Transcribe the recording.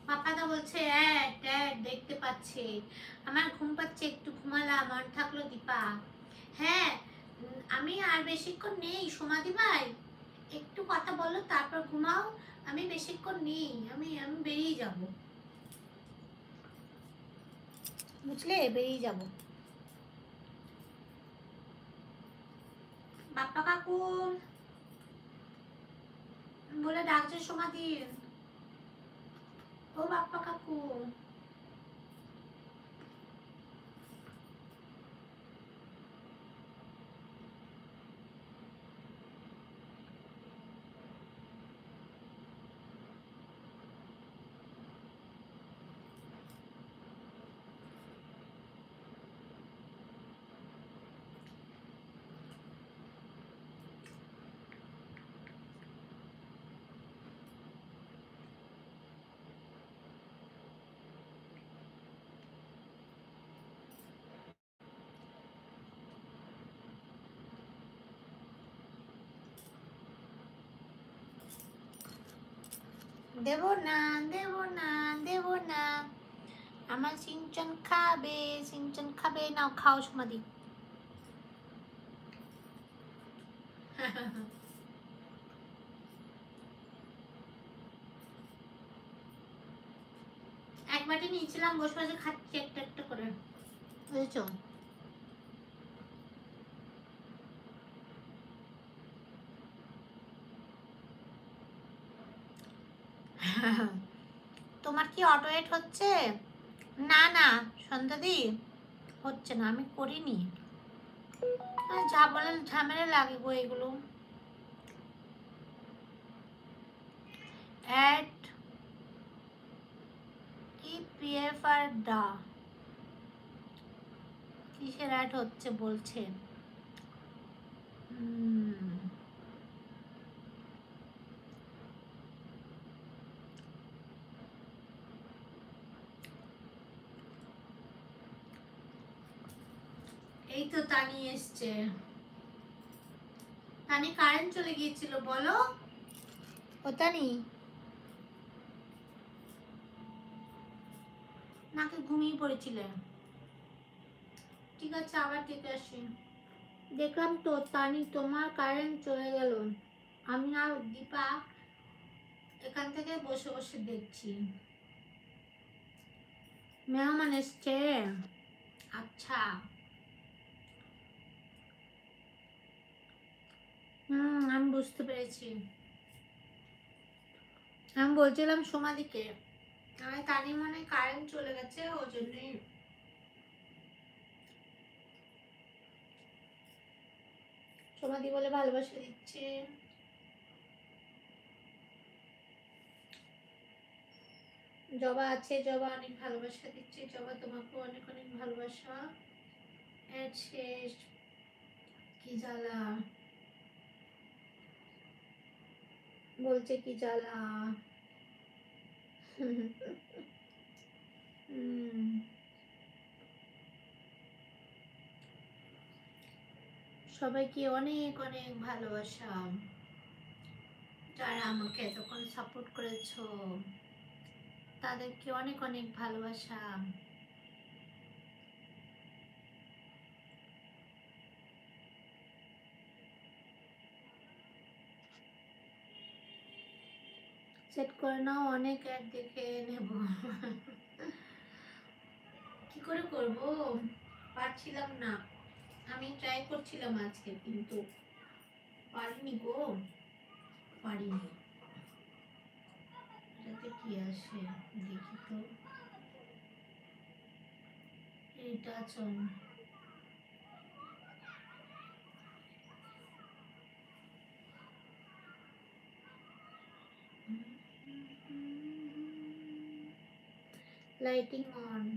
পাপাদা বলছে add add দেখতে পাচ্ছে। আমার ঘুম পাচ্ছে, একটু ঘুমালাম, মন থাকলো দীপা। হ্যাঁ, আমি আর বেশিক্ষণ নেই সমাধি ভাই, একটু কথা বলো তারপর ঘুমাও। আমি বেশিক্ষণ নেই, আমি আমি বেরিয়ে যাব, বুঝলে, বেরিয়ে যাব। বাপ্পা কাকু বলে ডাকছে সমাধি, ও বাপ্পা কাকু। দেব না, দেব না, দেব না, আমার সিঞ্চন খাবে, সিঞ্চন খাবে, নাও খাও সমাধি। এক বাটি নিয়েছিলাম, বসে বসে খাচ্ছি একটা একটা করে, বুঝেছো। তোমার কি অটোয়েট হচ্ছে? না না সন্ধ্যাদি, হচ্ছে না, আমি করিনি। ঝামেলা ঝামেলা লাগে গো এগুলো। অ্যাড কি পিএফ আর ডা, কিসের অ্যাড হচ্ছে বলছে। এই তো তানি এসছে। তানি কারেন্ট চলে গিয়েছিল বলো, ও তানি নাকি ঘুমিয়ে পড়েছিলে? ঠিক আছে, আবার দেখে আসি। দেখলাম তো তানি তোমার কারেন্ট চলে গেল, আমি আর দীপা এখান থেকে বসে বসে দেখছি। মেহমান এসছে, আচ্ছা। আমি বুঝতে পেরেছি। আমি বলছিলাম সোমাদিকে, আমি তানি মনে কারেন্ট চলে গেছে, ওই জন্যই। সোমাদি বলে ভালোবাসা দিচ্ছে। জবা আছে, জবা অনেক ভালোবাসা দিচ্ছে, জবা তোমাকে অনেক অনেক ভালোবাসা। শেষ, কি জ্বালা, বলছে কি জ্বালা। সবাইকে অনেক অনেক ভালোবাসা, যারা আমাকে এতক্ষণ সাপোর্ট করেছো তাদেরকে অনেক অনেক ভালোবাসা। সেট করে নাও, অনেক অ্যাড দেখে নেব। কি করে করব, পারছিলাম না। আমি ট্রাই করছিলাম আজকে, কিন্তু পারিনি গো, পারিনি। এটাতে কি আসে দেখি তো, এইটা চল। Lighting on.